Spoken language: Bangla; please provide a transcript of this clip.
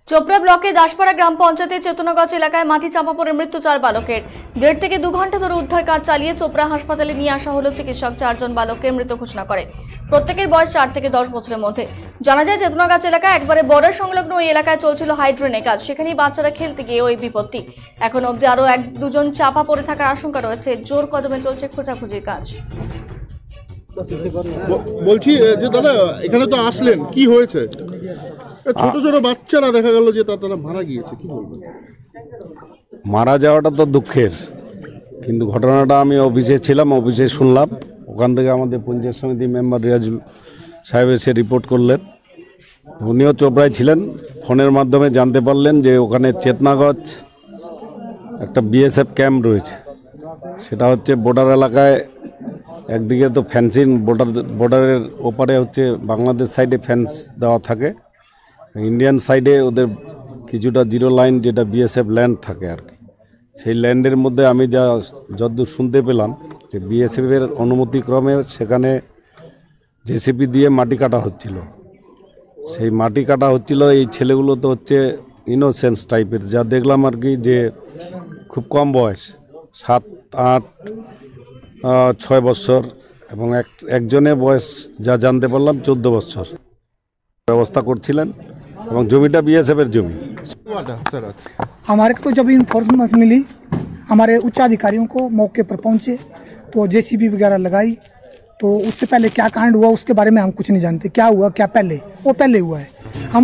চোপড়া ব্লকে দাসপাড়া গ্রাম পঞ্চায়েতের চেতনাগঞ্জ এলাকায় মাটি চাপা পড়ে মৃত্যু 4 বালকের। 1.5 থেকে 2 ঘন্টা ধরে উদ্ধার কাজ চালিয়ে চোপড়া হাসপাতালে নিয়ে আসা হলো। চিকিৎসক 4 জন বালককে মৃত ঘোষণা করেন। প্রত্যেকের বয়স 4 থেকে 10 বছরের মধ্যে। জানা যায় চেতনাগঞ্জ এলাকায় একবারে বর্ডার সংলগ্ন ওই এলাকায় চলছিল হাইড্রেনের কাজ। সেখানেই বাচ্চারা খেলতে গিয়ে ওই বিপত্তি। এখন অবধি আরও 1-2 জন চাপা পড়ে থাকার আশঙ্কা রয়েছে। জোর কদমে চলছে খোঁজাখুঁজির কাজ। বলছি যে দাদা এখানে তো আসলেন, কি হয়েছে? ছোট ছোট বাচ্চারা দেখা গেল যে তারা মারা গিয়েছে, কি বলবেন? মারা যাওয়াটা তো দুঃখের, কিন্তু ঘটনাটা আমি অফিসে ছিলাম, অফিসে শুনলাম। ওখান থেকে আমাদের পঞ্চায়েত সমিতি মেম্বার রিয়াজুল সাহেব এসে রিপোর্ট করলেন। উনিও চোপড়ায় ছিলেন, ফোনের মাধ্যমে জানতে পারলেন যে ওখানে চেতনাগঞ্জ একটা বিএসএফ ক্যাম্প রয়েছে। সেটা হচ্ছে বর্ডার এলাকায়, একদিকে তো ফেন্সিং, বর্ডারের ওপারে হচ্ছে বাংলাদেশ সাইডে ফেন্স দেওয়া থাকে, ইন্ডিয়ান সাইডে ওদের কিছুটা জিরো লাইন যেটা বিএসএফ ল্যান্ড থাকে আর কি। সেই ল্যান্ডের মধ্যে আমি যতদূর শুনতে পেলাম যে বিএসএফের অনুমতিক্রমে সেখানে জেসিপি দিয়ে মাটি কাটা হচ্ছিল। সেই মাটি কাটা হচ্ছিল, এই ছেলেগুলো তো হচ্ছে ইনোসেন্স টাইপের, যা দেখলাম আর কি, যে খুব কম বয়স, 7, 8, 6 বছর, এবং একজনের বয়স যা জানতে পারলাম 14 বছর। ব্যবস্থা করছিলেন এবং জমিটা বিএসএফের জমি। हमारे को तो जब इन्फॉर्मेशन मिली, हमारे उच्च अधिकारियों को मौके पर पहुंचे तो जेसीबी वगैरह लगाई। तो उससे पहले क्या कांड हुआ उसके बारे में हम कुछ नहीं जानते। क्या हुआ क्या पहले, वो पहले हुआ है। हम